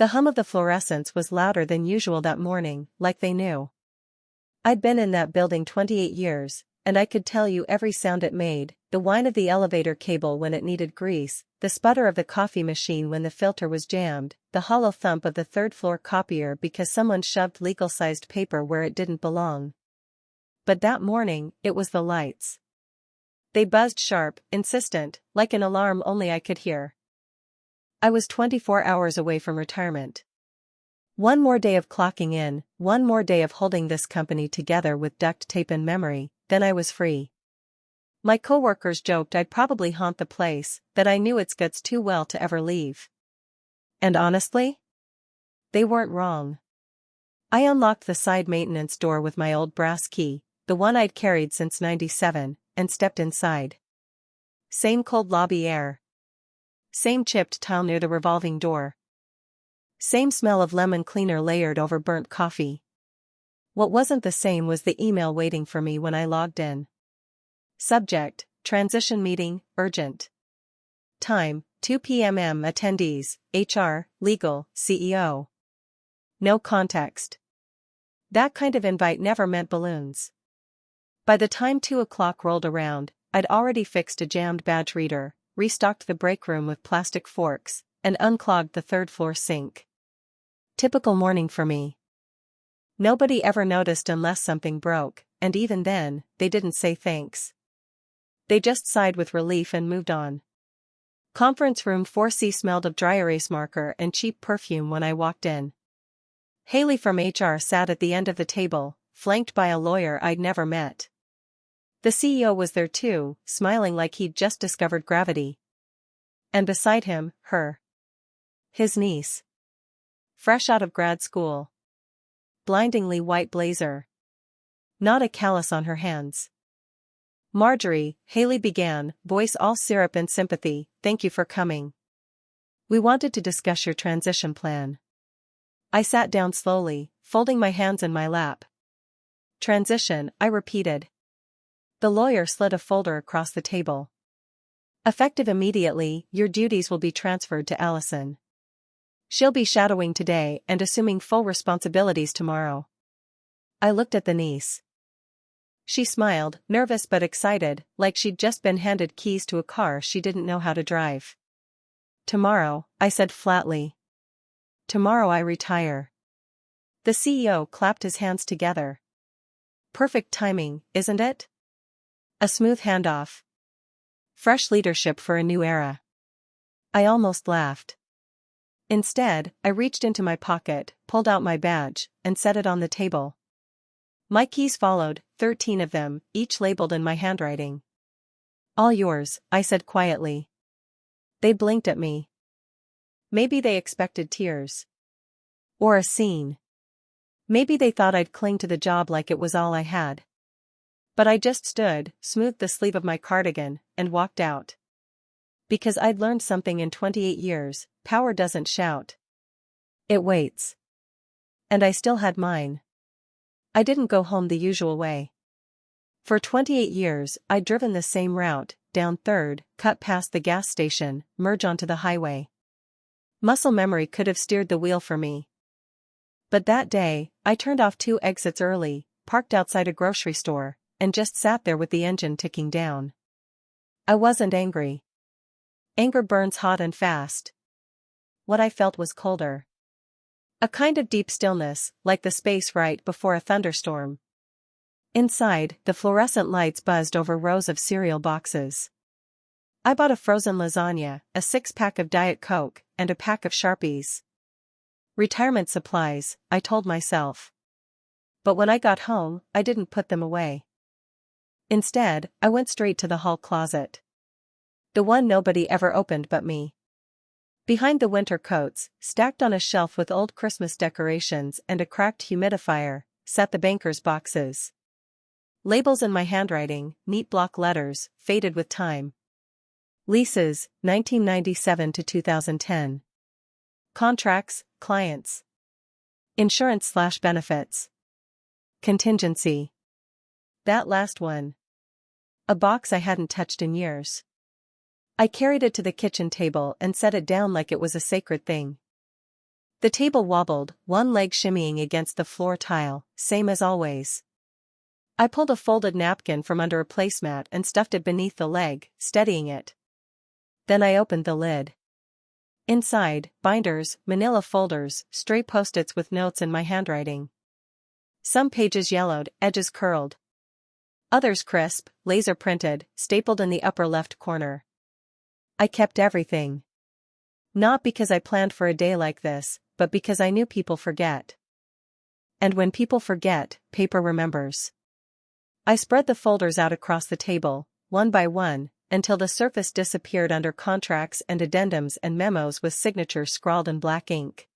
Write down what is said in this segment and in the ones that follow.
The hum of the fluorescents was louder than usual that morning, like they knew. I'd been in that building 28 years, and I could tell you every sound it made, the whine of the elevator cable when it needed grease, the sputter of the coffee machine when the filter was jammed, the hollow thump of the third-floor copier because someone shoved legal-sized paper where it didn't belong. But that morning, it was the lights. They buzzed sharp, insistent, like an alarm only I could hear. I was 24 hours away from retirement. One more day of clocking in, one more day of holding this company together with duct tape and memory, then I was free. My coworkers joked I'd probably haunt the place, that I knew its guts too well to ever leave. And honestly? They weren't wrong. I unlocked the side maintenance door with my old brass key, the one I'd carried since '97, and stepped inside. Same cold lobby air. Same chipped tile near the revolving door. Same smell of lemon cleaner layered over burnt coffee. What wasn't the same was the email waiting for me when I logged in. Subject, transition meeting, urgent. Time, 2 p.m. Attendees, HR, legal, CEO. No context. That kind of invite never meant balloons. By the time 2 o'clock rolled around, I'd already fixed a jammed badge reader, restocked the break room with plastic forks, and unclogged the third-floor sink. Typical morning for me. Nobody ever noticed unless something broke, and even then, they didn't say thanks. They just sighed with relief and moved on. Conference room 4C smelled of dry erase marker and cheap perfume when I walked in. Haley from HR sat at the end of the table, flanked by a lawyer I'd never met. The CEO was there too, smiling like he'd just discovered gravity. And beside him, his niece. Fresh out of grad school. Blindingly white blazer. Not a callus on her hands. Marjorie, Haley began, voice all syrup and sympathy, thank you for coming. We wanted to discuss your transition plan. I sat down slowly, folding my hands in my lap. Transition, I repeated. The lawyer slid a folder across the table. Effective immediately, your duties will be transferred to Allison. She'll be shadowing today and assuming full responsibilities tomorrow. I looked at the niece. She smiled, nervous but excited, like she'd just been handed keys to a car she didn't know how to drive. Tomorrow, I said flatly. Tomorrow I retire. The CEO clapped his hands together. Perfect timing, isn't it? A smooth handoff. Fresh leadership for a new era. I almost laughed. Instead, I reached into my pocket, pulled out my badge, and set it on the table. My keys followed, 13 of them, each labeled in my handwriting. All yours, I said quietly. They blinked at me. Maybe they expected tears. Or a scene. Maybe they thought I'd cling to the job like it was all I had. But I just stood, smoothed the sleeve of my cardigan, and walked out. Because I'd learned something in 28 years, power doesn't shout. It waits. And I still had mine. I didn't go home the usual way. For 28 years, I'd driven the same route, down 3rd, cut past the gas station, merge onto the highway. Muscle memory could have steered the wheel for me. But that day, I turned off 2 exits early, parked outside a grocery store, and just sat there with the engine ticking down. I wasn't angry. Anger burns hot and fast. What I felt was colder. A kind of deep stillness, like the space right before a thunderstorm. Inside, the fluorescent lights buzzed over rows of cereal boxes. I bought a frozen lasagna, a 6-pack of Diet Coke, and a pack of Sharpies. Retirement supplies, I told myself. But when I got home, I didn't put them away. Instead, I went straight to the hall closet. The one nobody ever opened but me. Behind the winter coats, stacked on a shelf with old Christmas decorations and a cracked humidifier, sat the banker's boxes. Labels in my handwriting, neat block letters, faded with time. Leases, 1997 to 2010. Contracts, clients. Insurance/benefits. Contingency. That last one. A box I hadn't touched in years. I carried it to the kitchen table and set it down like it was a sacred thing. The table wobbled, one leg shimmying against the floor tile, same as always. I pulled a folded napkin from under a placemat and stuffed it beneath the leg, steadying it. Then I opened the lid. Inside, binders, manila folders, stray post-its with notes in my handwriting. Some pages yellowed, edges curled. Others crisp, laser-printed, stapled in the upper left corner. I kept everything. Not because I planned for a day like this, but because I knew people forget. And when people forget, paper remembers. I spread the folders out across the table, one by one, until the surface disappeared under contracts and addendums and memos with signatures scrawled in black ink.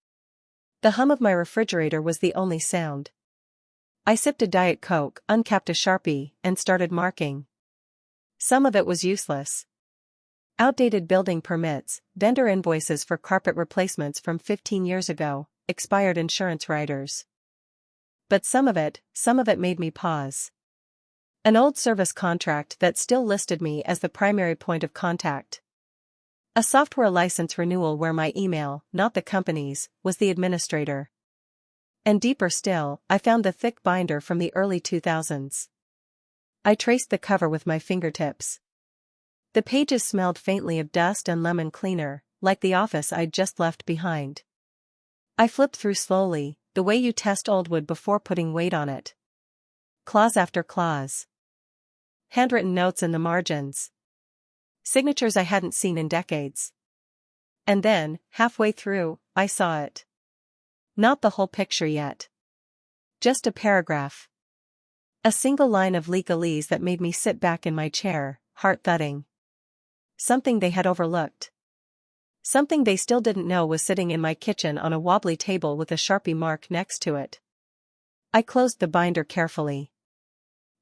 The hum of my refrigerator was the only sound. I sipped a Diet Coke, uncapped a Sharpie, and started marking. Some of it was useless. Outdated building permits, vendor invoices for carpet replacements from 15 years ago, expired insurance riders. But some of it made me pause. An old service contract that still listed me as the primary point of contact. A software license renewal where my email, not the company's, was the administrator. And deeper still, I found the thick binder from the early 2000s. I traced the cover with my fingertips. The pages smelled faintly of dust and lemon cleaner, like the office I'd just left behind. I flipped through slowly, the way you test old wood before putting weight on it. Clause after clause. Handwritten notes in the margins. Signatures I hadn't seen in decades. And then, halfway through, I saw it. Not the whole picture yet. Just a paragraph. A single line of legalese that made me sit back in my chair, heart thudding. Something they had overlooked. Something they still didn't know was sitting in my kitchen on a wobbly table with a Sharpie mark next to it. I closed the binder carefully.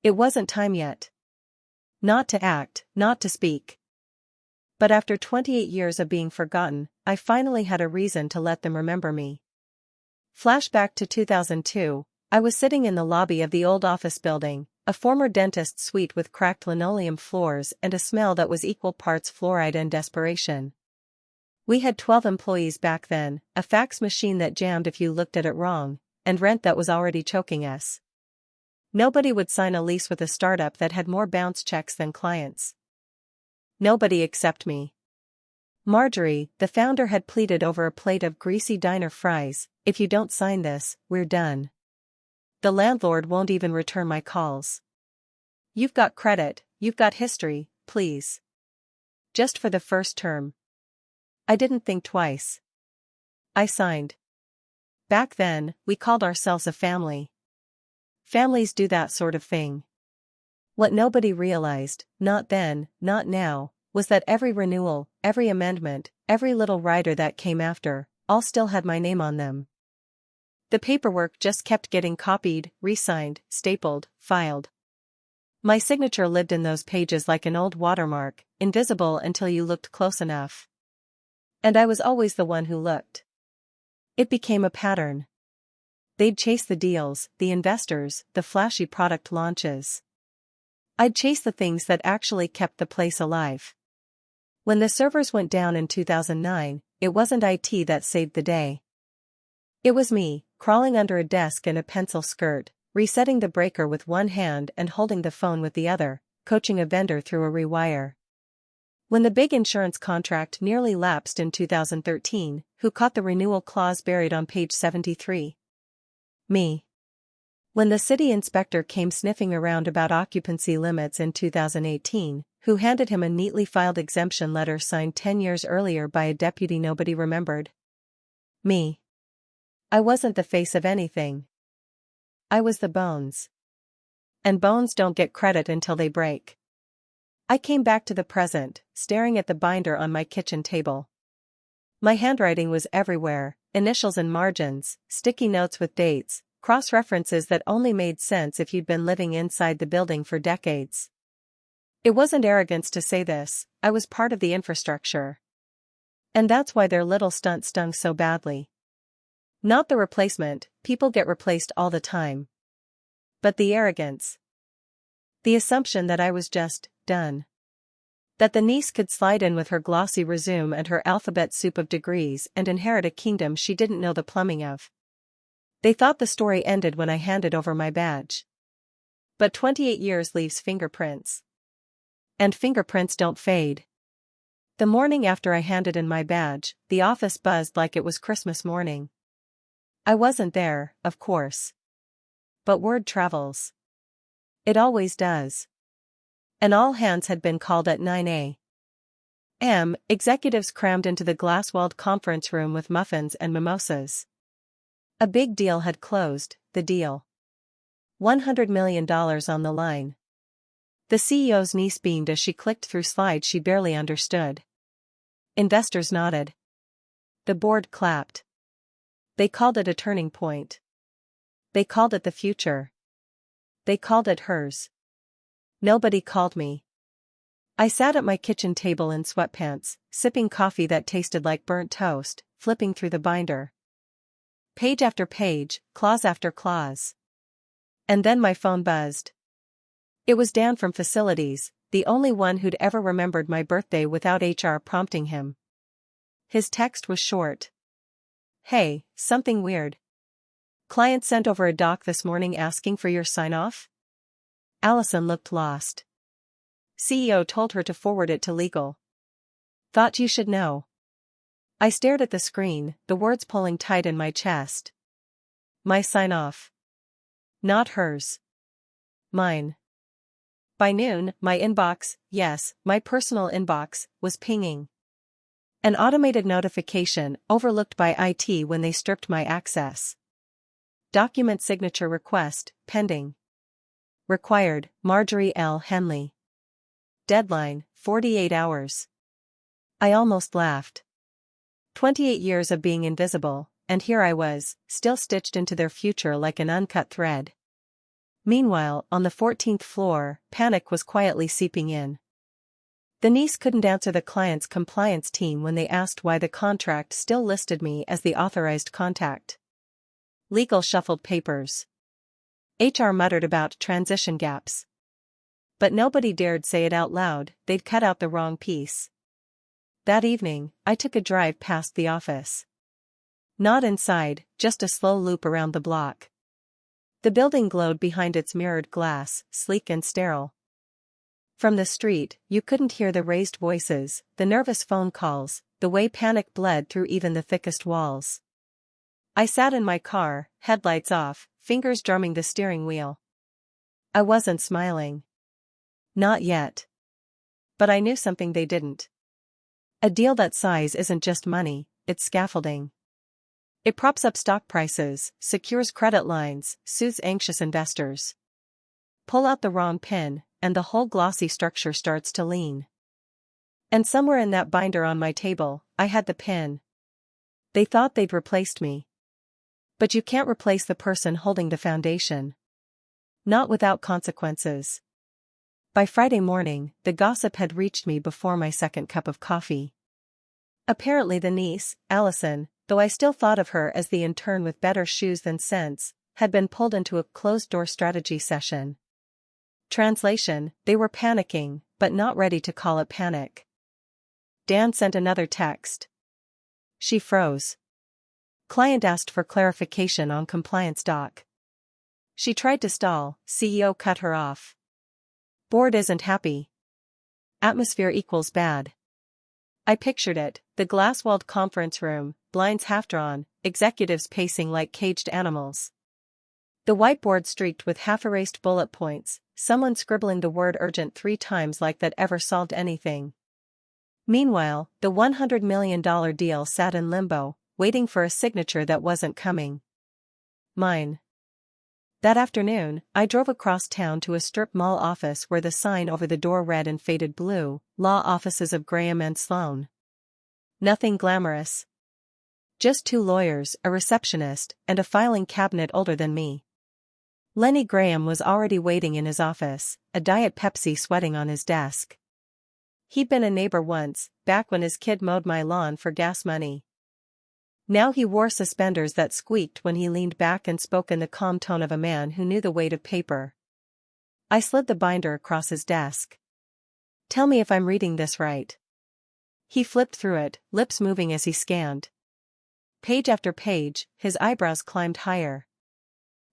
It wasn't time yet. Not to act, not to speak. But after 28 years of being forgotten, I finally had a reason to let them remember me. Flashback to 2002, I was sitting in the lobby of the old office building, a former dentist's suite with cracked linoleum floors and a smell that was equal parts fluoride and desperation. We had 12 employees back then, a fax machine that jammed if you looked at it wrong, and rent that was already choking us. Nobody would sign a lease with a startup that had more bounce checks than clients. Nobody except me. Marjorie, the founder, had pleaded over a plate of greasy diner fries, "If you don't sign this, we're done. The landlord won't even return my calls. You've got credit, you've got history, please. Just for the first term." I didn't think twice. I signed. Back then, we called ourselves a family. Families do that sort of thing. What nobody realized, not then, not now, was that every renewal, every amendment, every little rider that came after, all still had my name on them. The paperwork just kept getting copied, re-signed, stapled, filed. My signature lived in those pages like an old watermark, invisible until you looked close enough. And I was always the one who looked. It became a pattern. They'd chase the deals, the investors, the flashy product launches. I'd chase the things that actually kept the place alive. When the servers went down in 2009, it wasn't IT that saved the day. It was me, crawling under a desk in a pencil skirt, resetting the breaker with one hand and holding the phone with the other, coaching a vendor through a rewire. When the big insurance contract nearly lapsed in 2013, who caught the renewal clause buried on page 73? Me. When the city inspector came sniffing around about occupancy limits in 2018, who handed him a neatly filed exemption letter signed 10 years earlier by a deputy nobody remembered? Me. I wasn't the face of anything. I was the bones. And bones don't get credit until they break. I came back to the present, staring at the binder on my kitchen table. My handwriting was everywhere, initials and margins, sticky notes with dates, cross-references that only made sense if you'd been living inside the building for decades. It wasn't arrogance to say this, I was part of the infrastructure. And that's why their little stunt stung so badly. Not the replacement, people get replaced all the time. But the arrogance. The assumption that I was just done. That the niece could slide in with her glossy resume and her alphabet soup of degrees and inherit a kingdom she didn't know the plumbing of. They thought the story ended when I handed over my badge. But 28 years leaves fingerprints. And fingerprints don't fade. The morning after I handed in my badge, the office buzzed like it was Christmas morning. I wasn't there, of course. But word travels. It always does. And all hands had been called at 9 a.m. Executives crammed into the glass-walled conference room with muffins and mimosas. A big deal had closed, the deal. $100 million on the line. The CEO's niece beamed as she clicked through slides she barely understood. Investors nodded. The board clapped. They called it a turning point. They called it the future. They called it hers. Nobody called me. I sat at my kitchen table in sweatpants, sipping coffee that tasted like burnt toast, flipping through the binder. Page after page, clause after clause. And then my phone buzzed. It was Dan from Facilities, the only one who'd ever remembered my birthday without HR prompting him. His text was short. Hey, something weird. Client sent over a doc this morning asking for your sign-off? Allison looked lost. CEO told her to forward it to legal. Thought you should know. I stared at the screen, the words pulling tight in my chest. My sign-off. Not hers. Mine. By noon, my inbox, yes, my personal inbox, was pinging. An automated notification, overlooked by IT when they stripped my access. Document signature request, pending. Required, Marjorie L. Henley. Deadline, 48 hours. I almost laughed. 28 years of being invisible, and here I was, still stitched into their future like an uncut thread. Meanwhile, on the 14th floor, panic was quietly seeping in. The niece couldn't answer the client's compliance team when they asked why the contract still listed me as the authorized contact. Legal shuffled papers. HR muttered about transition gaps. But nobody dared say it out loud, they'd cut out the wrong piece. That evening, I took a drive past the office. Not inside, just a slow loop around the block. The building glowed behind its mirrored glass, sleek and sterile. From the street, you couldn't hear the raised voices, the nervous phone calls, the way panic bled through even the thickest walls. I sat in my car, headlights off, fingers drumming the steering wheel. I wasn't smiling. Not yet. But I knew something they didn't. A deal that size isn't just money, it's scaffolding. It props up stock prices, secures credit lines, soothes anxious investors. Pull out the wrong pin, and the whole glossy structure starts to lean. And somewhere in that binder on my table, I had the pin. They thought they'd replaced me. But you can't replace the person holding the foundation. Not without consequences. By Friday morning, the gossip had reached me before my second cup of coffee. Apparently the niece, Allison, though I still thought of her as the intern with better shoes than sense, had been pulled into a closed-door strategy session. Translation, they were panicking, but not ready to call it panic. Dan sent another text. She froze. Client asked for clarification on compliance doc. She tried to stall, CEO cut her off. Board isn't happy. Atmosphere equals bad. I pictured it, the glass-walled conference room, blinds half-drawn, executives pacing like caged animals. The whiteboard streaked with half-erased bullet points, someone scribbling the word urgent 3 times like that ever solved anything. Meanwhile, the $100 million deal sat in limbo, waiting for a signature that wasn't coming. Mine. That afternoon, I drove across town to a strip mall office where the sign over the door read in faded blue, Law Offices of Graham and Sloan. Nothing glamorous. Just 2 lawyers, a receptionist, and a filing cabinet older than me. Lenny Graham was already waiting in his office, a Diet Pepsi sweating on his desk. He'd been a neighbor once, back when his kid mowed my lawn for gas money. Now he wore suspenders that squeaked when he leaned back and spoke in the calm tone of a man who knew the weight of paper. I slid the binder across his desk. Tell me if I'm reading this right. He flipped through it, lips moving as he scanned. Page after page, his eyebrows climbed higher.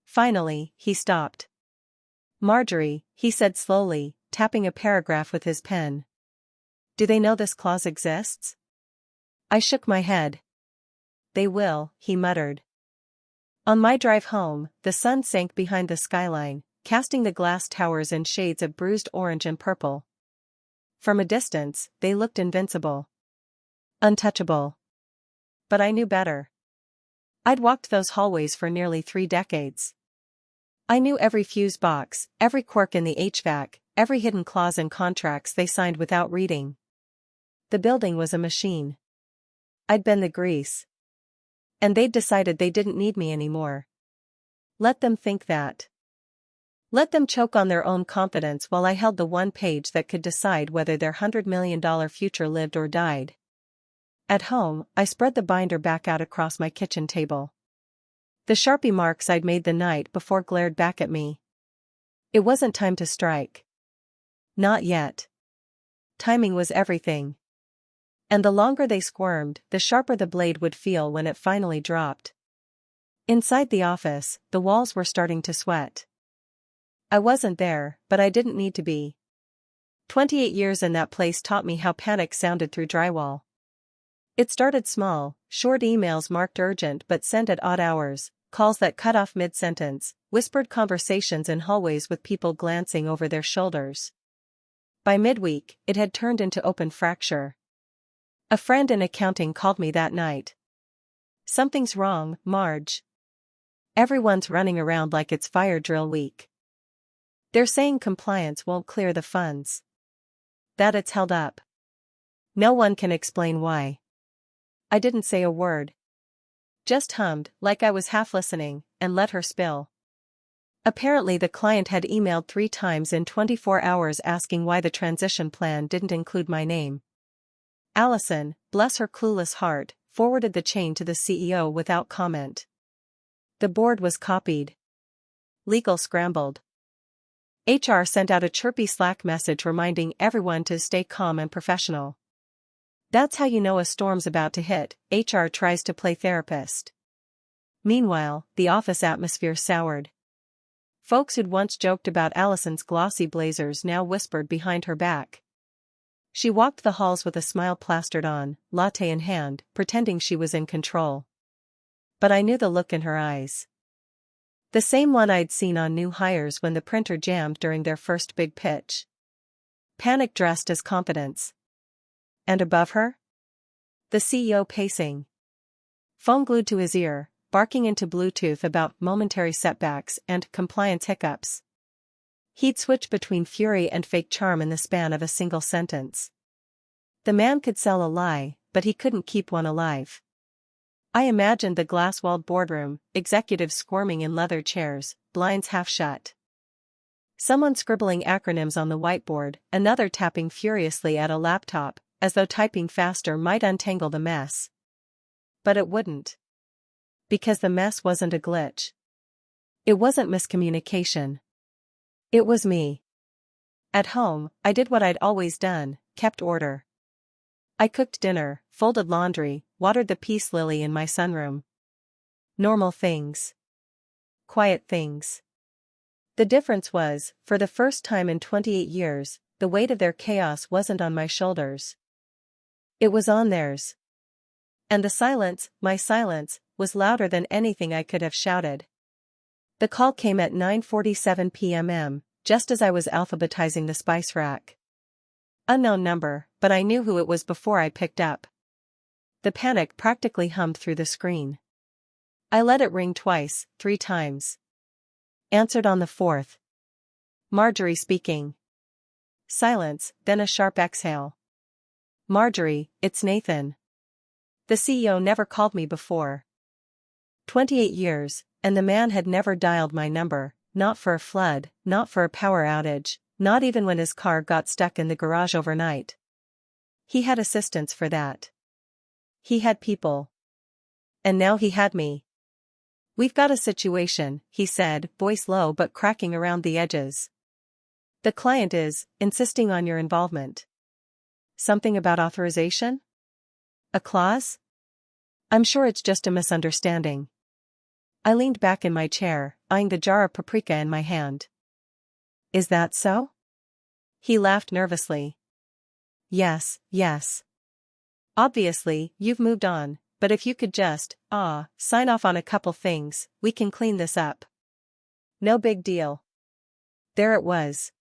Finally, he stopped. Marjorie, he said slowly, tapping a paragraph with his pen. Do they know this clause exists? I shook my head. They will, he muttered. On my drive home, the sun sank behind the skyline, casting the glass towers in shades of bruised orange and purple. From a distance, they looked invincible. Untouchable. But I knew better. I'd walked those hallways for nearly 3 decades. I knew every fuse box, every quirk in the HVAC, every hidden clause in contracts they signed without reading. The building was a machine. I'd been the grease. And they'd decided they didn't need me anymore. Let them think that. Let them choke on their own confidence while I held the one page that could decide whether their $100 million future lived or died. At home, I spread the binder back out across my kitchen table. The Sharpie marks I'd made the night before glared back at me. It wasn't time to strike. Not yet. Timing was everything. And the longer they squirmed, the sharper the blade would feel when it finally dropped. Inside the office, the walls were starting to sweat. I wasn't there, but I didn't need to be. 28 years in that place taught me how panic sounded through drywall. It started small, short emails marked urgent but sent at odd hours, calls that cut off mid-sentence, whispered conversations in hallways with people glancing over their shoulders. By midweek, it had turned into open fracture. A friend in accounting called me that night. Something's wrong, Marge. Everyone's running around like it's fire drill week. They're saying compliance won't clear the funds. That it's held up. No one can explain why. I didn't say a word. Just hummed, like I was half listening, and let her spill. Apparently the client had emailed 3 times in 24 hours asking why the transition plan didn't include my name. Allison, bless her clueless heart, forwarded the chain to the CEO without comment. The board was copied. Legal scrambled. HR sent out a chirpy Slack message reminding everyone to stay calm and professional. That's how you know a storm's about to hit, HR tries to play therapist. Meanwhile, the office atmosphere soured. Folks who'd once joked about Allison's glossy blazers now whispered behind her back. She walked the halls with a smile plastered on, latte in hand, pretending she was in control. But I knew the look in her eyes. The same one I'd seen on new hires when the printer jammed during their first big pitch. Panic dressed as confidence. And above her? The CEO pacing. Phone glued to his ear, barking into Bluetooth about momentary setbacks and compliance hiccups. He'd switch between fury and fake charm in the span of a single sentence. The man could sell a lie, but he couldn't keep one alive. I imagined the glass-walled boardroom, executives squirming in leather chairs, blinds half shut. Someone scribbling acronyms on the whiteboard, another tapping furiously at a laptop, as though typing faster might untangle the mess. But it wouldn't. Because the mess wasn't a glitch. It wasn't miscommunication. It was me. At home, I did what I'd always done, kept order. I cooked dinner, folded laundry, watered the peace lily in my sunroom. Normal things. Quiet things. The difference was, for the first time in 28 years, the weight of their chaos wasn't on my shoulders. It was on theirs. And the silence, my silence, was louder than anything I could have shouted. The call came at 9:47 p.m., just as I was alphabetizing the spice rack. Unknown number, but I knew who it was before I picked up. The panic practically hummed through the screen. I let it ring twice, 3 times. Answered on the 4th. Marjorie speaking. Silence, then a sharp exhale. Marjorie, it's Nathan. The CEO never called me before. 28 years, and the man had never dialed my number, not for a flood, not for a power outage, not even when his car got stuck in the garage overnight. He had assistants for that. He had people. And now he had me. We've got a situation, he said, voice low but cracking around the edges. The client is insisting on your involvement. Something about authorization? A clause? I'm sure it's just a misunderstanding. I leaned back in my chair, eyeing the jar of paprika in my hand. Is that so? He laughed nervously. Yes, yes. Obviously, you've moved on, but if you could just, sign off on a couple things, we can clean this up. No big deal. There it was.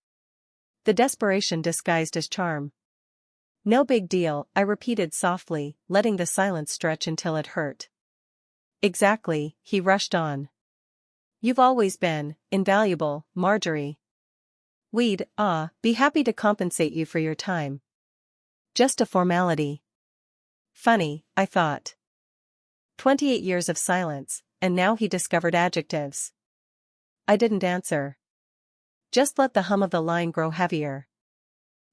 The desperation disguised as charm. No big deal, I repeated softly, letting the silence stretch until it hurt. Exactly, he rushed on. You've always been invaluable, Marjorie. We'd, be happy to compensate you for your time. Just a formality. Funny, I thought. 28 years of silence, and now he discovered adjectives. I didn't answer. Just let the hum of the line grow heavier.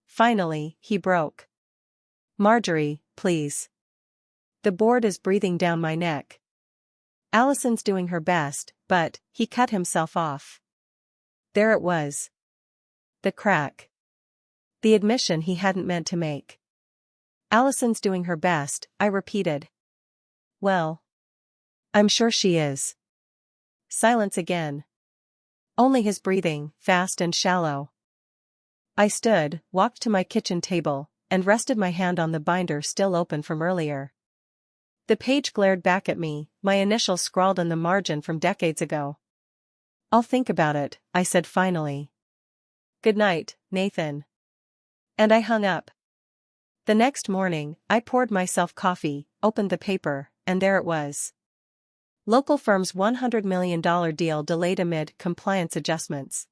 Finally, he broke. Marjorie, please. The board is breathing down my neck. Allison's doing her best, but, he cut himself off. There it was. The crack. The admission he hadn't meant to make. Allison's doing her best, I repeated. Well. I'm sure she is. Silence again. Only his breathing, fast and shallow. I stood, walked to my kitchen table, and rested my hand on the binder still open from earlier. The page glared back at me, my initials scrawled in the margin from decades ago. I'll think about it, I said finally. Good night, Nathan. And I hung up. The next morning, I poured myself coffee, opened the paper, and there it was. Local firm's $100 million deal delayed amid compliance adjustments.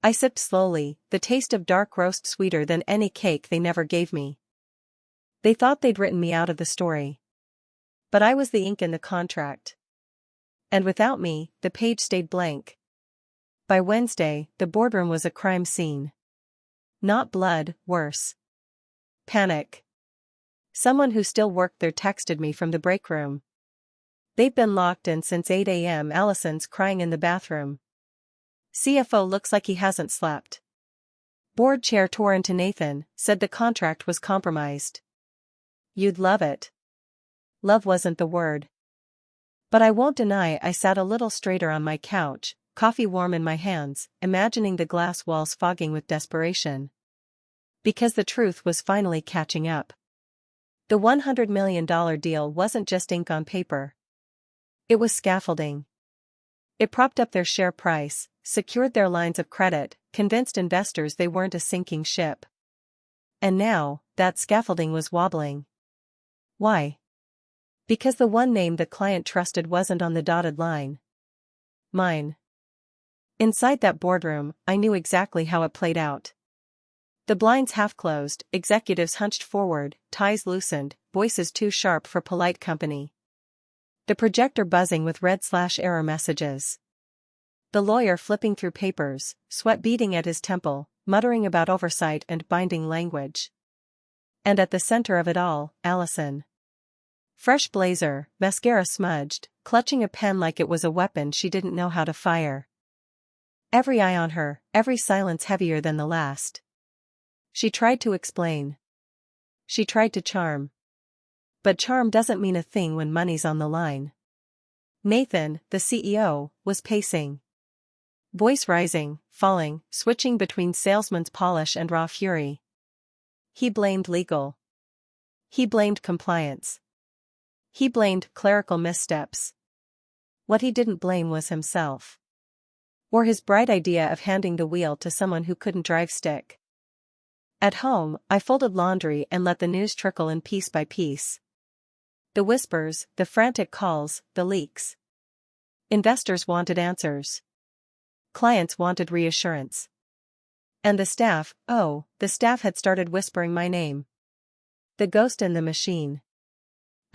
I sipped slowly, the taste of dark roast sweeter than any cake they never gave me. They thought they'd written me out of the story. But I was the ink in the contract. And without me, the page stayed blank. By Wednesday, the boardroom was a crime scene. Not blood, worse. Panic. Someone who still worked there texted me from the break room. They've been locked in since 8 a.m. Allison's crying in the bathroom. CFO looks like he hasn't slept. Board chair tore into Nathan, said the contract was compromised. You'd love it. Love wasn't the word. But I won't deny I sat a little straighter on my couch, coffee warm in my hands, imagining the glass walls fogging with desperation. Because the truth was finally catching up. The $100 million deal wasn't just ink on paper. It was scaffolding. It propped up their share price, secured their lines of credit, convinced investors they weren't a sinking ship. And now, that scaffolding was wobbling. Why? Because the one name the client trusted wasn't on the dotted line. Mine. Inside that boardroom, I knew exactly how it played out. The blinds half closed, executives hunched forward, ties loosened, voices too sharp for polite company. The projector buzzing with red/error messages. The lawyer flipping through papers, sweat beading at his temple, muttering about oversight and binding language. And at the center of it all, Allison. Fresh blazer, mascara smudged, clutching a pen like it was a weapon she didn't know how to fire. Every eye on her, every silence heavier than the last. She tried to explain. She tried to charm. But charm doesn't mean a thing when money's on the line. Nathan, the CEO, was pacing. Voice rising, falling, switching between salesman's polish and raw fury. He blamed legal. He blamed compliance. He blamed clerical missteps. What he didn't blame was himself. Or his bright idea of handing the wheel to someone who couldn't drive stick. At home, I folded laundry and let the news trickle in piece by piece. The whispers, the frantic calls, the leaks. Investors wanted answers. Clients wanted reassurance. And the staff had started whispering my name. The ghost in the machine.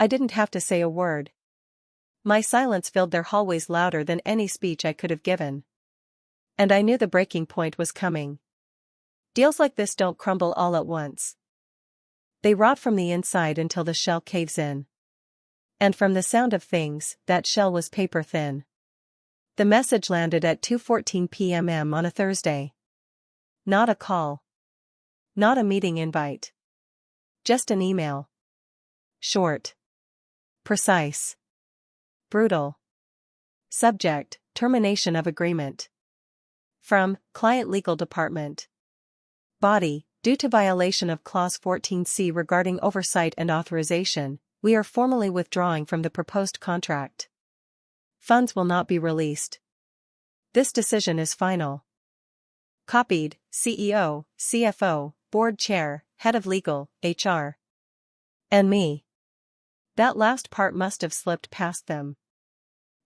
I didn't have to say a word. My silence filled their hallways louder than any speech I could have given. And I knew the breaking point was coming. Deals like this don't crumble all at once. They rot from the inside until the shell caves in. And from the sound of things, that shell was paper thin. The message landed at 2:14 p.m. on a Thursday. Not a call. Not a meeting invite. Just an email. Short. Precise. Brutal. Subject, termination of agreement. From, Client Legal Department. Body, due to violation of Clause 14C regarding oversight and authorization, we are formally withdrawing from the proposed contract. Funds will not be released. This decision is final. Copied, CEO, CFO, Board Chair, Head of Legal, HR. And me. That last part must have slipped past them.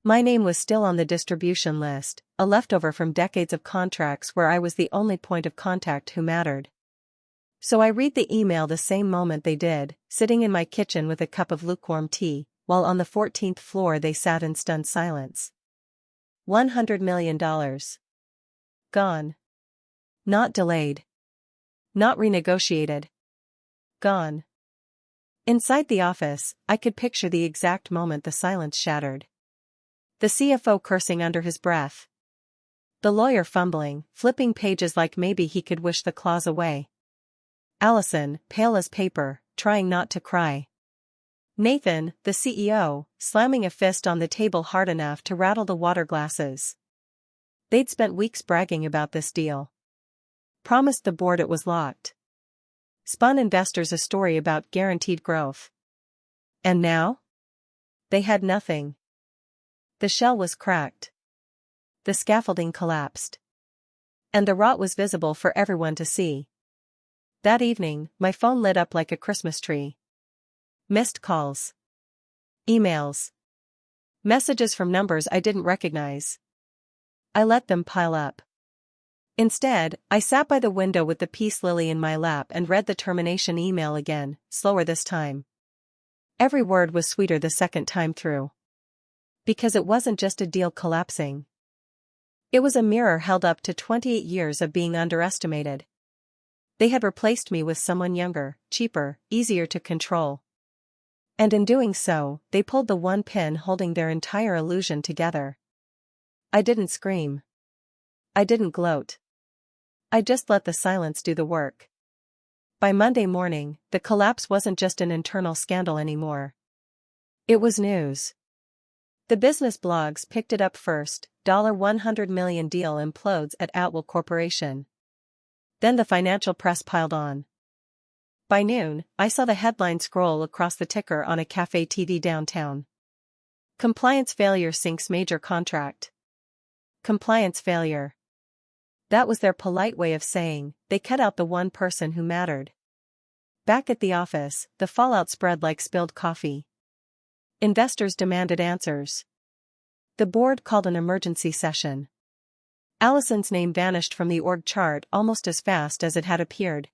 My name was still on the distribution list, a leftover from decades of contracts where I was the only point of contact who mattered. So I read the email the same moment they did, sitting in my kitchen with a cup of lukewarm tea, while on the 14th floor they sat in stunned silence. $100 million. Gone. Not delayed. Not renegotiated. Gone. Inside the office, I could picture the exact moment the silence shattered. The CFO cursing under his breath. The lawyer fumbling, flipping pages like maybe he could wish the clause away. Allison, pale as paper, trying not to cry. Nathan, the CEO, slamming a fist on the table hard enough to rattle the water glasses. They'd spent weeks bragging about this deal. Promised the board it was locked. Spun investors a story about guaranteed growth. And now? They had nothing. The shell was cracked. The scaffolding collapsed. And the rot was visible for everyone to see. That evening, my phone lit up like a Christmas tree. Missed calls. Emails. Messages from numbers I didn't recognize. I let them pile up. Instead, I sat by the window with the peace lily in my lap and read the termination email again, slower this time. Every word was sweeter the second time through. Because it wasn't just a deal collapsing. It was a mirror held up to 28 years of being underestimated. They had replaced me with someone younger, cheaper, easier to control. And in doing so, they pulled the one pin holding their entire illusion together. I didn't scream. I didn't gloat. I just let the silence do the work. By Monday morning, the collapse wasn't just an internal scandal anymore. It was news. The business blogs picked it up first. $100 million deal implodes at Atwell Corporation. Then the financial press piled on. By noon, I saw the headline scroll across the ticker on a cafe TV downtown. Compliance failure sinks major contract. Compliance failure. That was their polite way of saying they cut out the one person who mattered. Back at the office, the fallout spread like spilled coffee. Investors demanded answers. The board called an emergency session. Allison's name vanished from the org chart almost as fast as it had appeared.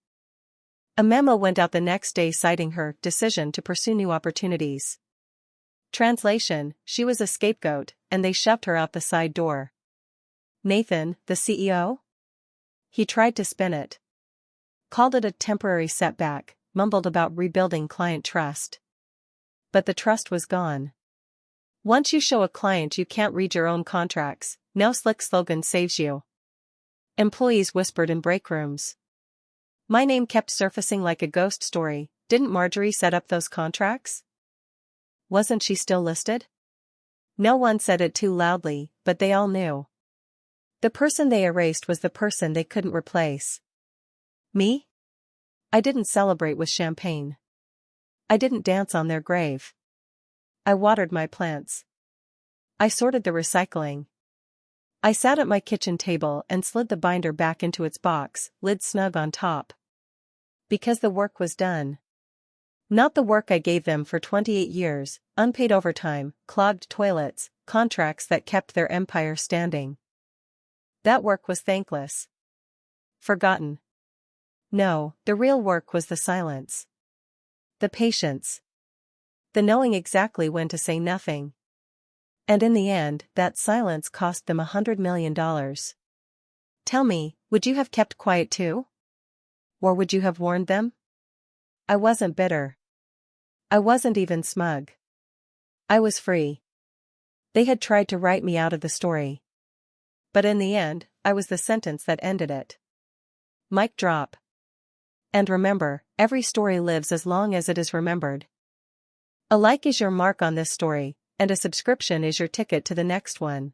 A memo went out the next day citing her decision to pursue new opportunities. Translation: she was a scapegoat, and they shoved her out the side door. Nathan, the CEO? He tried to spin it. Called it a temporary setback, mumbled about rebuilding client trust. But the trust was gone. Once you show a client you can't read your own contracts, no slick slogan saves you. Employees whispered in break rooms. My name kept surfacing like a ghost story. Didn't Marjorie set up those contracts? Wasn't she still listed? No one said it too loudly, but they all knew. The person they erased was the person they couldn't replace. Me? I didn't celebrate with champagne. I didn't dance on their grave. I watered my plants. I sorted the recycling. I sat at my kitchen table and slid the binder back into its box, lid snug on top. Because the work was done. Not the work I gave them for 28 years, unpaid overtime, clogged toilets, contracts that kept their empire standing. That work was thankless. Forgotten. No, the real work was the silence. The patience. The knowing exactly when to say nothing. And in the end, that silence cost them $100 million. Tell me, would you have kept quiet too? Or would you have warned them? I wasn't bitter. I wasn't even smug. I was free. They had tried to write me out of the story. But in the end, I was the sentence that ended it. Mic drop. And remember, every story lives as long as it is remembered. A like is your mark on this story, and a subscription is your ticket to the next one.